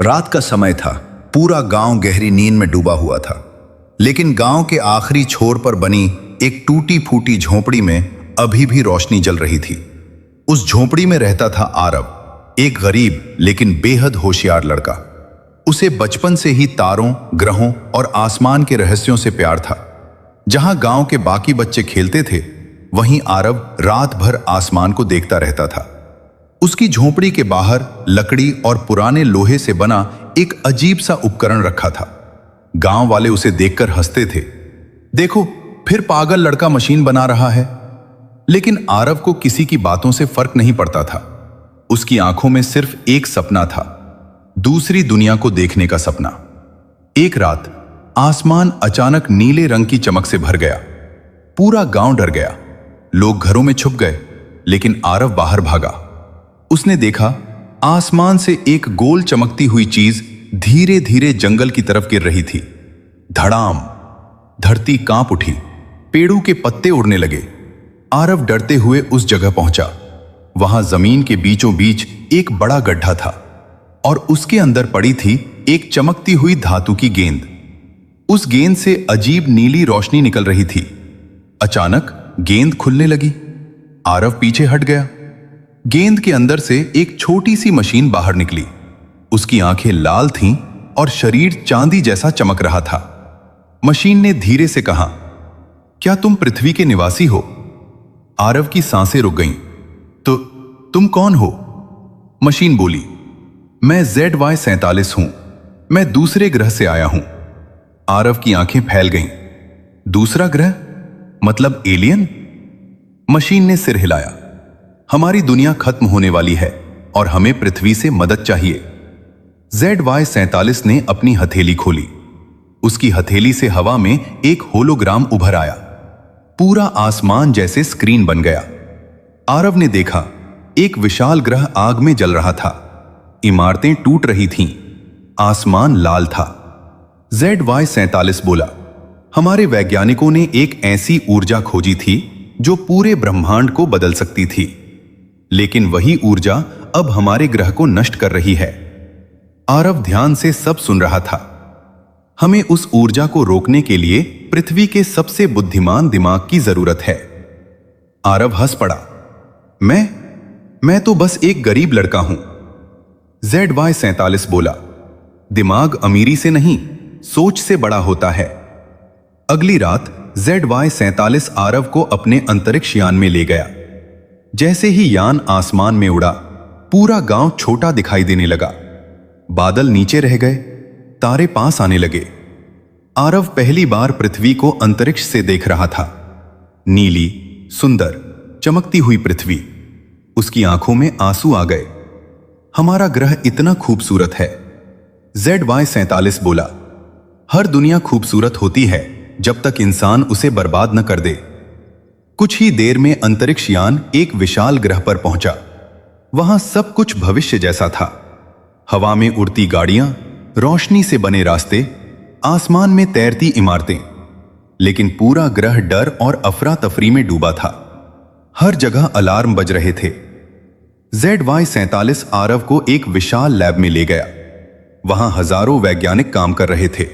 रात का समय था। पूरा गांव गहरी नींद में डूबा हुआ था, लेकिन गांव के आखिरी छोर पर बनी एक टूटी फूटी झोपड़ी में अभी भी रोशनी जल रही थी। उस झोपड़ी में रहता था आरव, एक गरीब लेकिन बेहद होशियार लड़का। उसे बचपन से ही तारों, ग्रहों और आसमान के रहस्यों से प्यार था। जहां गांव के बाकी बच्चे खेलते थे, वहीं आरव रात भर आसमान को देखता रहता था। उसकी झोपड़ी के बाहर लकड़ी और पुराने लोहे से बना एक अजीब सा उपकरण रखा था। गांव वाले उसे देखकर हंसते थे, देखो फिर पागल लड़का मशीन बना रहा है। लेकिन आरव को किसी की बातों से फर्क नहीं पड़ता था। उसकी आंखों में सिर्फ एक सपना था, दूसरी दुनिया को देखने का सपना। एक रात आसमान अचानक नीले रंग की चमक से भर गया। पूरा गांव डर गया। लोग घरों में छुप गए, लेकिन आरव बाहर भागा। उसने देखा आसमान से एक गोल चमकती हुई चीज धीरे धीरे जंगल की तरफ गिर रही थी। धड़ाम! धरती कांप उठी, पेड़ों के पत्ते उड़ने लगे। आरव डरते हुए उस जगह पहुंचा। वहां जमीन के बीचों बीच एक बड़ा गड्ढा था और उसके अंदर पड़ी थी एक चमकती हुई धातु की गेंद। उस गेंद से अजीब नीली रोशनी निकल रही थी। अचानक गेंद खुलने लगी। आरव पीछे हट गया। गेंद के अंदर से एक छोटी सी मशीन बाहर निकली। उसकी आंखें लाल थीं और शरीर चांदी जैसा चमक रहा था। मशीन ने धीरे से कहा, क्या तुम पृथ्वी के निवासी हो? आरव की सांसें रुक गईं। तो तुम कौन हो? मशीन बोली, मैं ZY47 हूं। मैं दूसरे ग्रह से आया हूं। आरव की आंखें फैल गईं। दूसरा ग्रह? मतलब एलियन? मशीन ने सिर हिलाया। हमारी दुनिया खत्म होने वाली है और हमें पृथ्वी से मदद चाहिए। ZY47 ने अपनी हथेली खोली। उसकी हथेली से हवा में एक होलोग्राम उभर आया। पूरा आसमान जैसे स्क्रीन बन गया। आरव ने देखा एक विशाल ग्रह आग में जल रहा था। इमारतें टूट रही थीं। आसमान लाल था। ZY47 बोला, हमारे वैज्ञानिकों ने एक ऐसी ऊर्जा खोजी थी जो पूरे ब्रह्मांड को बदल सकती थी, लेकिन वही ऊर्जा अब हमारे ग्रह को नष्ट कर रही है। आरव ध्यान से सब सुन रहा था। हमें उस ऊर्जा को रोकने के लिए पृथ्वी के सबसे बुद्धिमान दिमाग की जरूरत है। आरव हंस पड़ा। मैं तो बस एक गरीब लड़का हूं। ZY47 बोला, दिमाग अमीरी से नहीं, सोच से बड़ा होता है। अगली रात ZY47 आरव को अपने अंतरिक्ष यान में ले गया। जैसे ही यान आसमान में उड़ा, पूरा गांव छोटा दिखाई देने लगा। बादल नीचे रह गए, तारे पास आने लगे। आरव पहली बार पृथ्वी को अंतरिक्ष से देख रहा था। नीली, सुंदर, चमकती हुई पृथ्वी। उसकी आंखों में आंसू आ गए। हमारा ग्रह इतना खूबसूरत है। ZY47 बोला, हर दुनिया खूबसूरत होती है जब तक इंसान उसे बर्बाद न कर दे। कुछ ही देर में अंतरिक्ष यान एक विशाल ग्रह पर पहुंचा। वहां सब कुछ भविष्य जैसा था। हवा में उड़ती गाड़ियां, रोशनी से बने रास्ते, आसमान में तैरती इमारतें। लेकिन पूरा ग्रह डर और अफरा तफरी में डूबा था। हर जगह अलार्म बज रहे थे। ZY47 आरव को एक विशाल लैब में ले गया। वहां हजारों वैज्ञानिक काम कर रहे थे।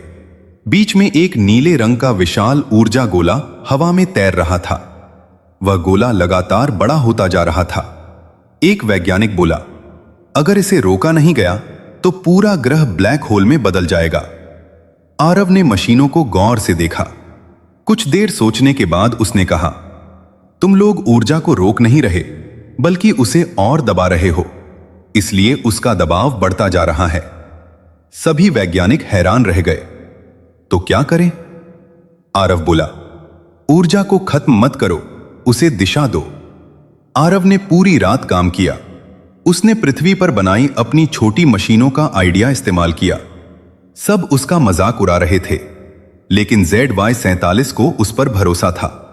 बीच में एक नीले रंग का विशाल ऊर्जा गोला हवा में तैर रहा था। वह गोला लगातार बड़ा होता जा रहा था। एक वैज्ञानिक बोला, अगर इसे रोका नहीं गया तो पूरा ग्रह ब्लैक होल में बदल जाएगा। आरव ने मशीनों को गौर से देखा। कुछ देर सोचने के बाद उसने कहा, तुम लोग ऊर्जा को रोक नहीं रहे, बल्कि उसे और दबा रहे हो, इसलिए उसका दबाव बढ़ता जा रहा है। सभी वैज्ञानिक हैरान रह गए। तो क्या करें? आरव बोला, ऊर्जा को खत्म मत करो, उसे दिशा दो। आरव ने पूरी रात काम किया। उसने पृथ्वी पर बनाई अपनी छोटी मशीनों का आइडिया इस्तेमाल किया। सब उसका मजाक उड़ा रहे थे, लेकिन ZY47 को उस पर भरोसा था।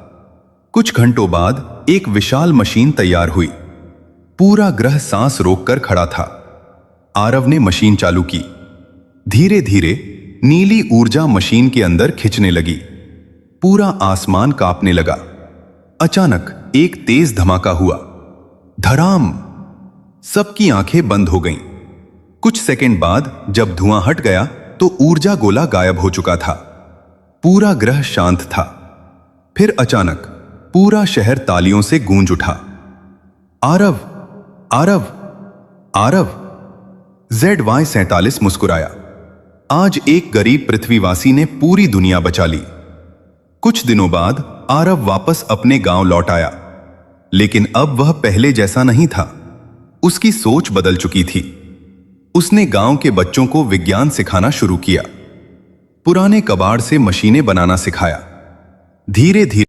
कुछ घंटों बाद एक विशाल मशीन तैयार हुई। पूरा ग्रह सांस रोककर खड़ा था। आरव ने मशीन चालू की। धीरे धीरे नीली ऊर्जा मशीन के अंदर खिंचने लगी। पूरा आसमान कांपने लगा। अचानक एक तेज धमाका हुआ। धड़ाम! सबकी आंखें बंद हो गईं। कुछ सेकंड बाद जब धुआं हट गया तो ऊर्जा गोला गायब हो चुका था। पूरा ग्रह शांत था। फिर अचानक पूरा शहर तालियों से गूंज उठा। आरव, आरव, आरव। ZY47 मुस्कुराया। आज एक गरीब पृथ्वीवासी ने पूरी दुनिया बचा ली। कुछ दिनों बाद आरव वापस अपने गांव लौट आया, लेकिन अब वह पहले जैसा नहीं था। उसकी सोच बदल चुकी थी। उसने गांव के बच्चों को विज्ञान सिखाना शुरू किया। पुराने कबाड़ से मशीनें बनाना सिखाया। धीरे धीरे